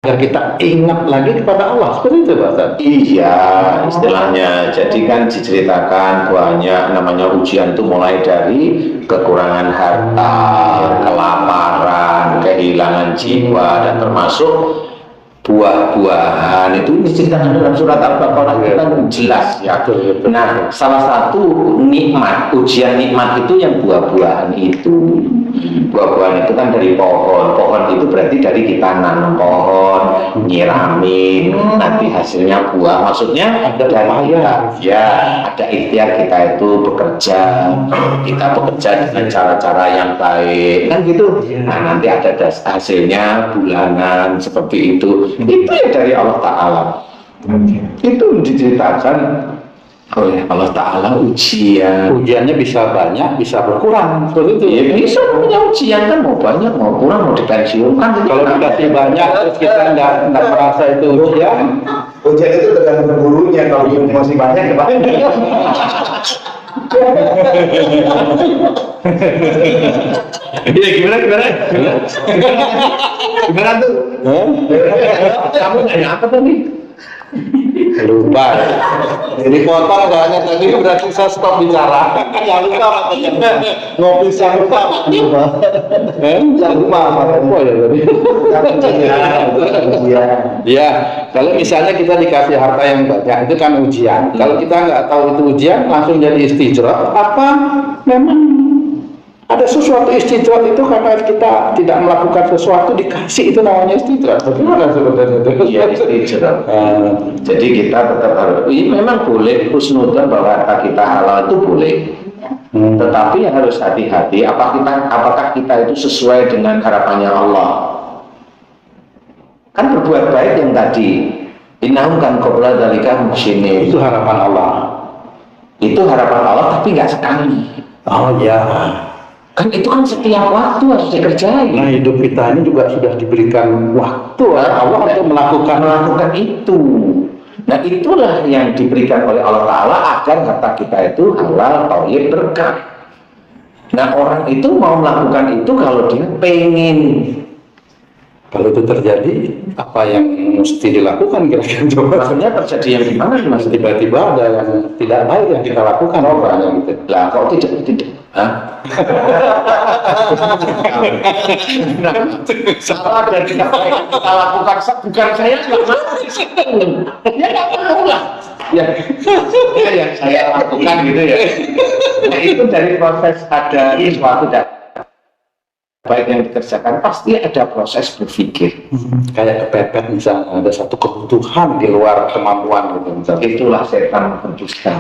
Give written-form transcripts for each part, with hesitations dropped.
agar kita ingat lagi kepada Allah, seperti itu Pak Ustaz? Iya, istilahnya. Jadi kan diceritakan banyak namanya ujian itu mulai dari kekurangan harta, kelaparan, kehilangan jiwa, dan termasuk buah-buahan. Itu diceritakan dalam surat Al-Baqarah, kita jelas ya. Nah, salah satu nikmat, ujian nikmat itu yang buah-buahan itu. Buah-buahan itu kan dari pohon. Pohon itu berarti dari kita nanam pohon, nyiramin, nanti hasilnya buah. Maksudnya ada dari kita, ya ada ikhtiar kita itu bekerja, kita bekerja dengan cara-cara yang baik, kan gitu. Nah, nanti ada hasilnya bulanan seperti itu. Itu ya dari Allah Ta'ala. Itu diceritakan oleh Allah Ta'ala ujian. Ujiannya bisa banyak, bisa berkurang, seperti itu. Ya bisa punya ujian kan, mau banyak, mau kurang, mau dipensiunkan. Kalau dikasih banyak terus kita nggak merasa itu ujian. Ujian itu tergantung gurunya, kalau masih banyak ya banyak. Iya, gimana tuh? Kamu nanya apa tadi? Lupa. Jadi potong soalnya tadi berarti saya stop bicara. Yang lupa katanya. Ngopi yang lupa. Yang lupa apa ya tadi? Ya, kalau misalnya kita dikasih harta yang banyak itu kan ujian. Kalau kita nggak tahu itu ujian, langsung jadi istijrah. Apa memang ada sesuatu istijrah itu karena kita tidak melakukan sesuatu dikasih, itu namanya istijrah. Bagaimana sebenarnya itu? Iya, istijrah. Jadi kita tetap harus, memang boleh husnudzon bahwa harta kita halal itu boleh. Tetapi yang harus hati-hati, apakah kita itu sesuai dengan harapannya Allah. Kan berbuat baik yang tadi, innahum kan qabla dzalika muhsinin. Itu harapan Allah. Itu harapan Allah, tapi nggak sekali. Oh ya. Kan itu kan setiap waktu harus dikerjain. Nah, hidup kita ini juga sudah diberikan waktu Allah untuk melakukan itu. Nah, itulah yang diberikan oleh Allah Ta'ala agar harta kita itu halal, thayyib, berkah. Nah, orang itu mau melakukan itu kalau dia pengen. Kalau itu terjadi, apa yang mesti dilakukan kira-kira? Maksudnya terjadi yang gimana? Mas, tiba-tiba ada yang tidak baik yang kita lakukan, orang gitu. Lah, kok tidak? Hah? Nah, salah dan tidak baik yang kita lakukan bukan saya nggak mau. Ya nggak mau lah. Ya, yang saya lakukan gitu ya. Nah, itu dari proses ada sesuatu baik yang dikerjakan, pasti ada proses berpikir. Kayak kepepet misalnya, ada satu kebutuhan di luar kemampuan gitu misalnya. Itulah setan menghembuskan.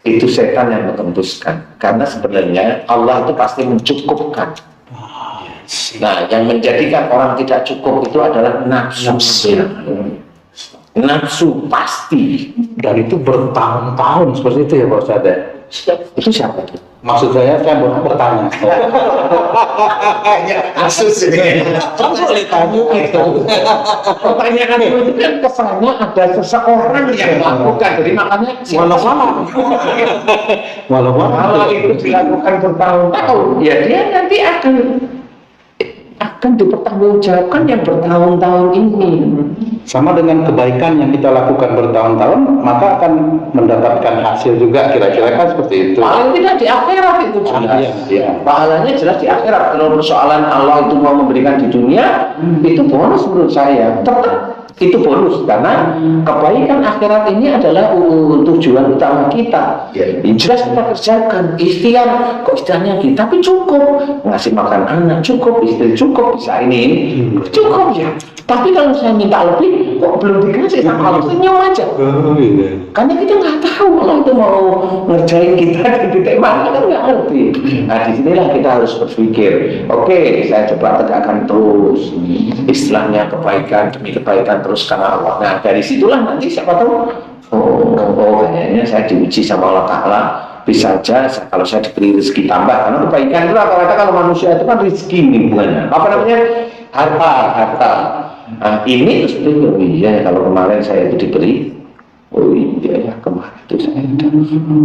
Itu setan yang menghembuskan. Karena sebenarnya Allah itu pasti mencukupkan. Nah, yang menjadikan orang tidak cukup itu adalah nafsu. Nafsu pasti. Dan itu bertahun-tahun seperti itu ya Pak Ustadz. Itu siapa itu? Maksud saya bertanya. Asus ini. Boleh tanya itu. Pertanyaan itu kan kesannya ada seseorang yang melakukan. Jadi makanya walaupun kalau itu dilakukan bertahun-tahun, ya dia nanti akan dipertanggungjawabkan yang bertahun-tahun ini. Sama dengan kebaikan yang kita lakukan bertahun-tahun, maka akan mendapatkan hasil juga, kira-kira kan seperti itu. Paling tidak di akhirat itu jelas. Iya. Pahalanya jelas di akhirat. Kalau persoalan Allah itu mau memberikan di dunia, itu bonus menurut saya. Tetap itu bonus karena kebaikan akhirat ini adalah tujuan utama kita. Jelas kita kerjakan, ikhtiar, kok ikhtiarnya kita, tapi cukup ngasih makan anak, cukup istri, cukup bisa ini, cukup ya. Tapi kalau saya minta lebih, kok belum dikasih, sama Allah senyum aja. Karena kita nggak tahu kalau itu mau ngerjain kita di titik mana, kan nggak ngerti. Nah, disinilah kita harus berpikir, oke, saya coba tegakkan terus istilahnya kebaikan demi kebaikan terus karena Allah. Nah, dari situlah nanti siapa tahu, kayaknya saya diuji sama Allah Ta'ala. Bisa saja kalau saya diberi rezeki tambah, karena kebaikan itu rata-rata kalau manusia itu kan rezeki hubungannya. Apa namanya? Harta. Nah, ini seperti iya kalau kemarin saya itu diberi Oh iya ya, kemarin itu saya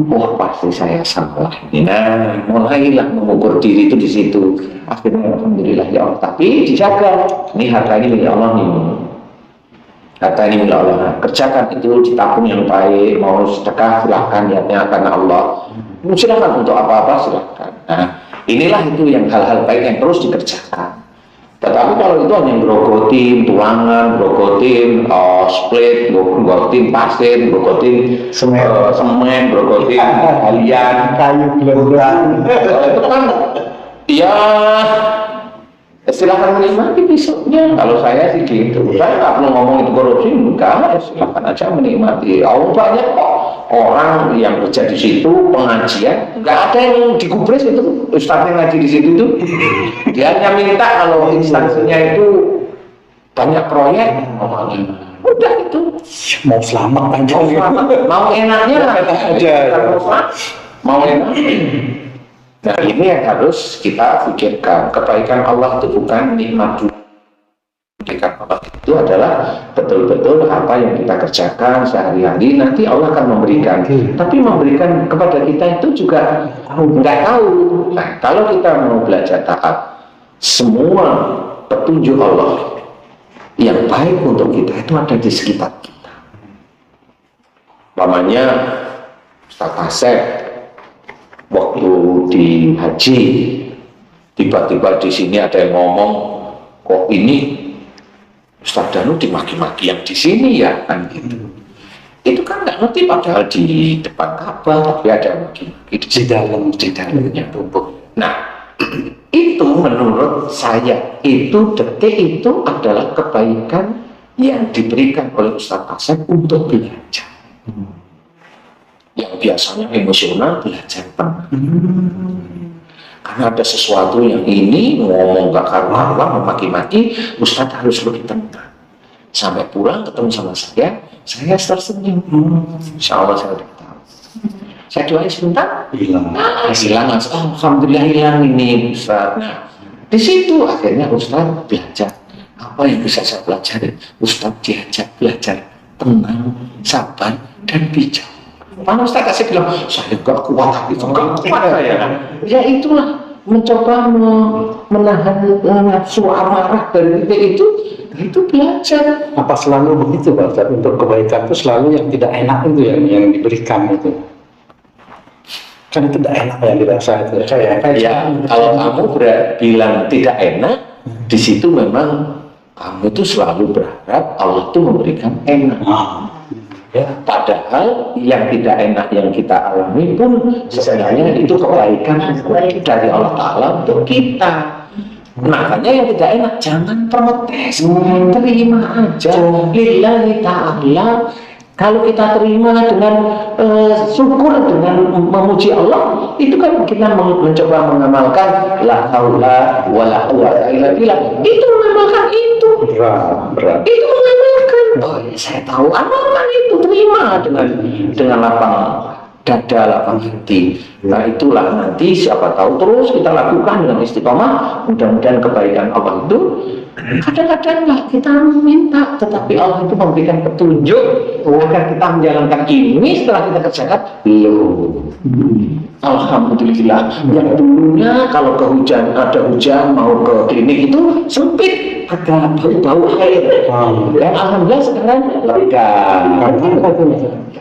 wah pasti saya salah. Nah, mulailah mengukur diri itu di situ. Akhirnya alhamdulillah ya Allah. Tapi dijaga. Ini harta ini milik Allah nih. Harta ini milik Allah. Nah, kerjakan itu, ditabung yang baik. Mau sedekah silahkan, niatnya karena Allah. Silahkan untuk apa-apa silahkan. Nah, inilah itu yang hal-hal baik yang terus dikerjakan. Tetapi kalau itu hanya grogotin tulangan, grogotin split, grogotin pasir, grogotin semen, grogotin kalian, kayu gelondang. itu kan ya silahkan menikmati besoknya. Kalau saya sih gitu, saya nggak perlu ngomong itu korupsi, enggak, silahkan aja menikmati. Banyak kok orang yang kerja di situ pengajian, nggak ada yang digubris itu ustadz yang ngaji di situ itu. Dia hanya minta kalau instansinya itu banyak proyek, udah itu Mau selamat aja. mau enaknya aja. mau enak. Nah ini yang harus kita pikirkan. Kebaikan Allah itu bukan nikmat dunia. Kebaikan Allah itu adalah betul-betul apa yang kita kerjakan sehari-hari. Nanti Allah akan memberikan. Tapi memberikan kepada kita itu juga nggak tahu. Nah kalau kita mau belajar taat, semua petunjuk Allah yang baik untuk kita itu ada di sekitar kita. Umpamanya Ustaz Asep waktu di haji, tiba-tiba di sini ada yang ngomong, kok ini Ustaz Danu dimaki-maki yang di sini ya, kan gitu. Itu kan nggak ngerti padahal di depan Ka'bah, tapi ada yang maki-maki di dalamnya tubuh. Nah, itu menurut saya, itu detik itu adalah kebaikan yang diberikan oleh Ustaz Asep untuk belajar. Yang biasanya emosional belajar tenang. Karena ada sesuatu yang ini ngomong gak karuan-karuan, memaki-maki, Ustaz harus lebih tenang. Sampai pulang ketemu sama saya tersenyum. Insya Allah saya udah tahu. Saya doain sebentar, hilang langsung. Alhamdulillah hilang ini Ustaz. Nah, di situ akhirnya Ustaz belajar. Apa yang bisa saya pelajari? Ustaz diajak belajar tenang, sabar, dan bijak. Mana Ustaz kasih bilang, saya gak kuat itu, gak kuat saya. Ya itulah, mencoba menahan nafsu amarah dari itu belajar. Apa selalu begitu Pak Ustaz? Untuk kebaikan itu selalu yang tidak enak itu yang diberikan itu. Kan itu tidak enak yang dirasa itu. Ya, kalau kamu bilang tidak enak, di situ memang kamu itu selalu berharap Allah itu memberikan enak. Ya, padahal yang tidak enak yang kita alami pun sebenarnya itu kebaikan dari Allah Ta'ala untuk kita. Makanya yang tidak enak jangan protes, terima aja. Lillahi ta'ala. Kalau kita terima dengan syukur, dengan memuji Allah, itu kan kita mencoba mengamalkan la haula wala quwwata illa billah. Itu mengamalkan itu. Berat. Itu mengamalkan. Oh, ya, saya tahu amalkan itu, terima dengan lapang dada, lapang hati. Nah itulah nanti siapa tahu terus kita lakukan dengan istiqomah. Mudah-mudahan kebaikan Allah itu kadang-kadang nggak kita minta, tetapi Allah itu memberikan petunjuk agar kita menjalankan ini. Setelah kita kerjakan, alhamdulillah. Yang dulunya kalau ada hujan mau ke klinik itu sempit, ada bau air. Dan alhamdulillah sekarang lega.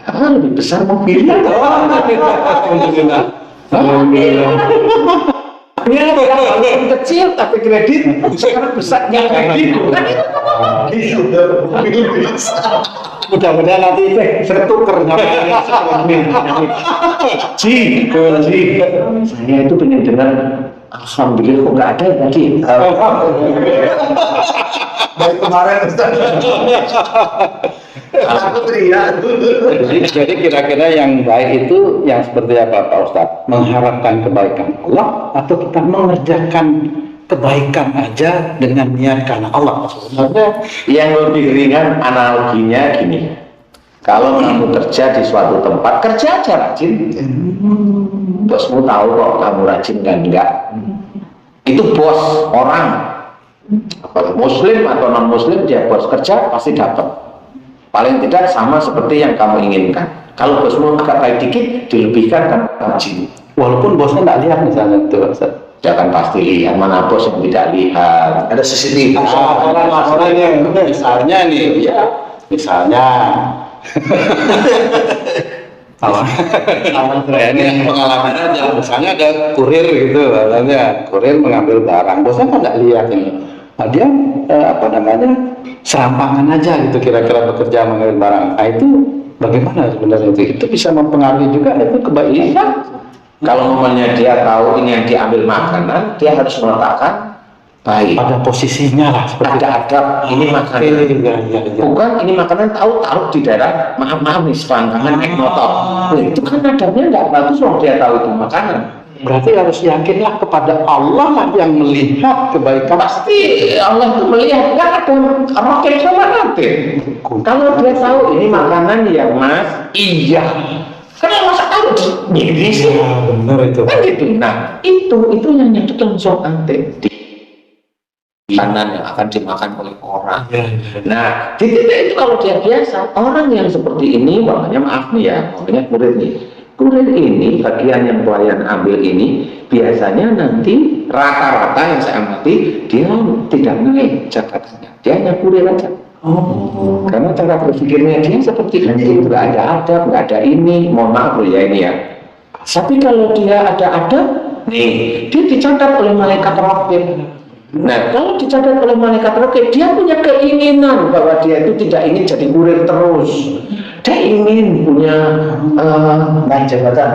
Ya, lebih besar mobilnya. Alhamdulillah. Ya, yang kecil tapi kredit sekarang besar yang kredit. Mudah-mudahan nanti tertukar Saya itu pengen dengar alhamdulillah kok nggak ada tadi. Dari kemarin aku teriak. Jadi kira-kira yang baik itu yang seperti apa Pak Ustadz? Mengharapkan kebaikan Allah atau kita mengerjakan kebaikan aja dengan niat karena Allah? Sebenarnya Yang lebih ringan analoginya gini. Kalau kamu kerja di suatu tempat, kerja aja rajin. Bosmu tahu kok kamu rajin kan enggak. Itu bos orang. Apalagi muslim atau non muslim, dia bos kerja pasti dapat. paling tidak sama seperti yang kamu inginkan. Kalau bosmu agak baik dikit, dilebihkan kan gaji. Walaupun bosnya nggak lihat misalnya itu, Ustaz. Dia akan pasti lihat, mana bos yang tidak lihat. Ada CCTV. Orang-orangnya misalnya nih, ya misalnya ini pengalaman aja, misalnya ada kurir gitu, misalnya kurir mengambil barang, bosnya kan nggak lihat ini. Nah, dia serampangan aja gitu kira-kira bekerja mengambil barang. Nah, itu bagaimana sebenarnya itu bisa mempengaruhi juga itu kebaikan. Kalau namanya dia tahu ini yang diambil makanan, dia harus meletakkan baik. Pada posisinya lah, seperti Ada adab, ini makanan. Iya. Bukan ini makanan taruh di daerah, maaf nih selangkangan naik motor. Nah, itu kan adabnya nggak bagus kalau dia tahu itu makanan. Berarti harus yakinlah kepada Allah lah yang melihat kebaikan. Pasti Allah itu melihat, nggak ada roket sama nanti. Kalau dia tahu ini makanan ya mas, iya. Karena masa harus ini sih. Benar itu. Kan gitu. Nah, itu yang nyatut langsung nanti di makanan yang akan dimakan oleh orang. Nah, di titik itu kalau dia biasa, orang yang seperti ini, makanya maaf nih ya, makanya kurir ini bagian yang pelayan ambil ini biasanya nanti rata-rata yang saya amati dia tidak naik jabatannya, dia hanya kurir aja. Karena cara berpikirnya dia seperti itu, nggak ada adab, nggak ada ini, mohon maaf loh ya ini ya. Tapi kalau dia ada adab, nih dia dicatat oleh malaikat raqib. Nah, kalau dicatat oleh malaikat raqib, dia punya keinginan bahwa dia itu tidak ingin jadi kurir terus. Dia ingin punya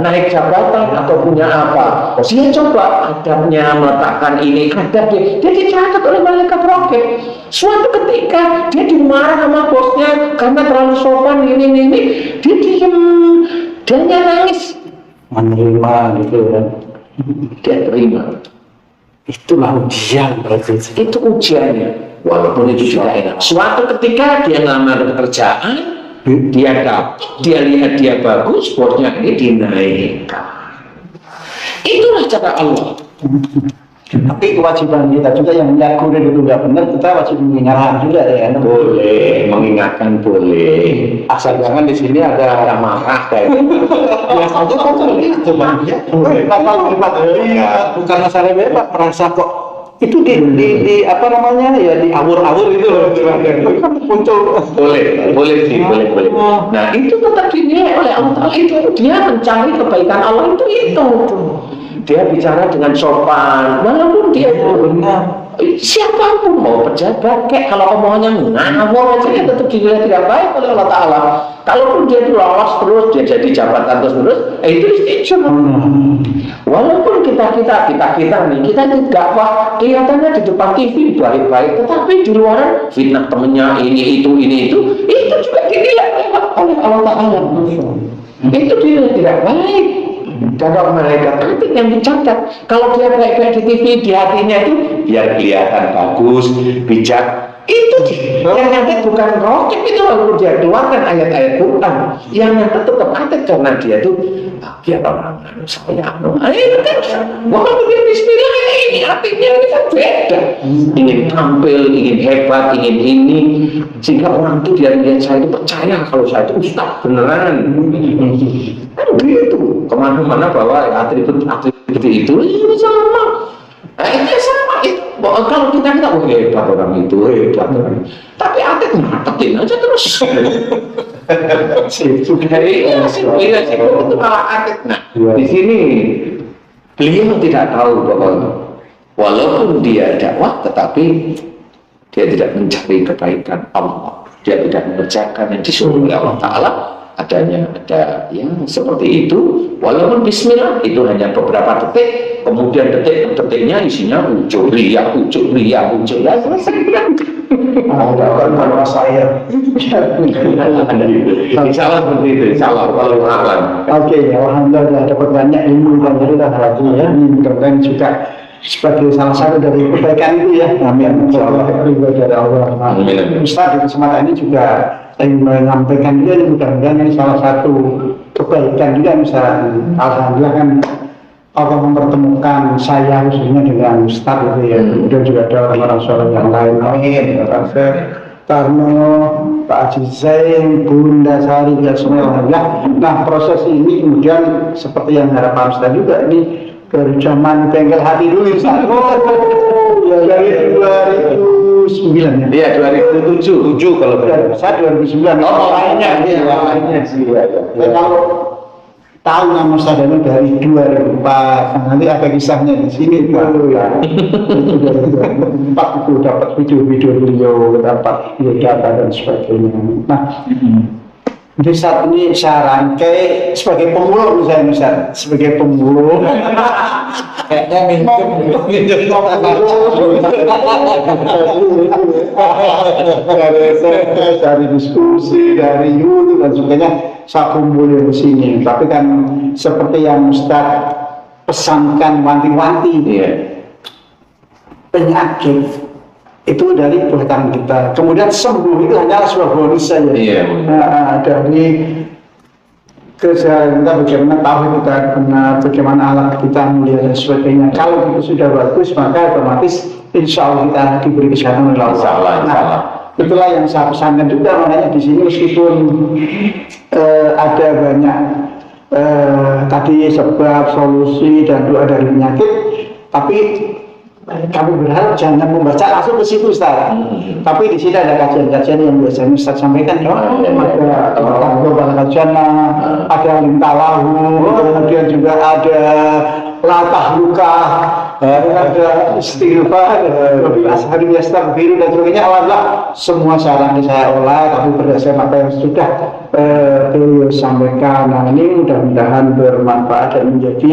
naik jabatan atau punya apa. Dia coba adabnya meletakkan ini, adab dia dicatat oleh malaikat raqib. Suatu ketika dia dimarah sama bosnya karena terlalu sopan ini, dia diem, dia nangis, Menerima gitu kan. dia terima. Itulah ujian berarti. Itu ujiannya, walaupun itu tidak enak. Suatu ketika dia ngelamar pekerjaan, dia dapat, dia lihat dia bagus, bosnya ini dinaikkan. Itulah cara Allah. Tapi kewajiban kita juga yang melihat kurir itu nggak benar, kita wajib mengingatkan juga ya. Boleh, mengingatkan boleh. Asal jangan di sini ada Ada marah kayak biasanya kan seperti itu Bang. Iya, bukan masalah bebas, merasa kok itu di apa namanya ya diawur-awur gitu loh. Itu kan muncul. boleh sih, boleh. Nah itu tetap dinilai oleh Allah Ta'ala, itu dia mencari kebaikan Allah itu. Dia bicara dengan sopan, walaupun dia Benar. siapapun mau pejabat, kayak kalau omongannya ngawur aja, dia tetap dinilai tidak baik oleh Allah Ta'ala. Kalaupun dia itu lolos terus, dia jadi jabatan terus, itu istijab. Walaupun kita nih, kita tidak wah kelihatannya di depan TV baik-baik, tetapi di luar fitnah temennya ini itu juga dinilai oleh Allah Ta'ala. Itu dinilai tidak baik. Kalau malaikat itu yang dicatat, kalau dia baik-baik di TV, di hatinya itu biar kelihatan bagus, bijak. Itu yang nyata bukan roket itu, lalu dia keluarkan ayat-ayat Quran. Yang nyata tetap ada karena dia itu biar orang saya itu kan bukan begini bismillah ini artinya ini kan beda. Ingin tampil, ingin hebat, ingin ini, sehingga orang itu dia lihat saya itu percaya kalau saya itu ustaz beneran. Kan begitu kemana-mana bawa atribut itu sama. Nah itu sama itu. Kalau kita hebat orang itu hebat orang. Tapi atik ngatetin aja terus. Iya sih itu malah atik. Nah di sini beliau tidak tahu bahwa walaupun dia dakwah, tetapi dia tidak mencari kebaikan Allah. Dia tidak mengerjakan yang disuruh oleh Allah Ta'ala. Ada yang seperti itu, walaupun bismillah itu hanya beberapa detik, kemudian detiknya isinya ujuk riak selesai. Kalau saya Insyaallah seperti itu, insyaallah kalau alam. Oke, alhamdulillah dapat banyak ilmu dan cerita lagi ya. Mudah-mudahan juga sebagai salah satu dari kebaikan itu ya. Amin. Insyaallah dari Allah. Amin. Ustaz di kesempatan ini juga ingin menyampaikan juga, mudah-mudahan ini salah satu kebaikan juga. Misalnya alhamdulillah kan Allah mempertemukan saya khususnya dengan Ustaz itu ya. Kemudian juga ada orang-orang soleh yang lain. Amin. Karno, Pak Haji Zain, Bunda Sari, dan semua alhamdulillah. Nah, proses ini kemudian seperti yang harapan Ustaz juga ini dari zaman bengkel hati dulu Ustaz. Dari 2009 ya. Iya 2007 kalau Dan saya 2009. Oh lainnya sih ya. Dan kalau tahu nama Ustaz ini dari 2004, nah, nanti ada kisahnya di sini tuh ya. Itu dari 2004 itu dapat video-video beliau, dapat data dan sebagainya. Nah, di saat ini saya rangkai sebagai pemulung misalnya, sebagai pemulung. Kayaknya minjem dari diskusi, dari YouTube dan sebagainya, saya kumpulin di sini. Tapi kan seperti yang Ustaz pesankan wanti-wanti, penyakit itu dari buatan kita. Kemudian sembuh itu hanya sebuah bonus saja. Nah, dari keseharian kita bagaimana tahu kita benar, bagaimana alat kita mulia dan sebagainya. Kalau itu sudah bagus, maka otomatis insya Allah kita diberi kesehatan oleh Allah. Insya Allah. Nah, itulah yang saya pesankan juga, makanya di sini meskipun ada banyak tadi sebab, solusi dan doa dari penyakit, tapi kami berharap jangan membaca langsung ke situ Ustaz. Tapi di sini ada kajian-kajian yang biasanya Ustaz sampaikan. Ada global kajian, ada lintalahu, kemudian juga ada latah luka, ada istighfar, lebih ashari yastaghfiru dan sebagainya. Alhamdulillah semua saran saya olah, tapi berdasarkan apa yang sudah beliau sampaikan. Nah ini mudah-mudahan bermanfaat dan menjadi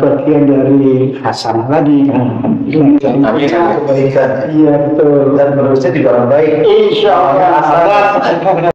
bagian dari hasanah tadi. Amin. Iya betul. Dan menurutnya juga baik. Insya Allah.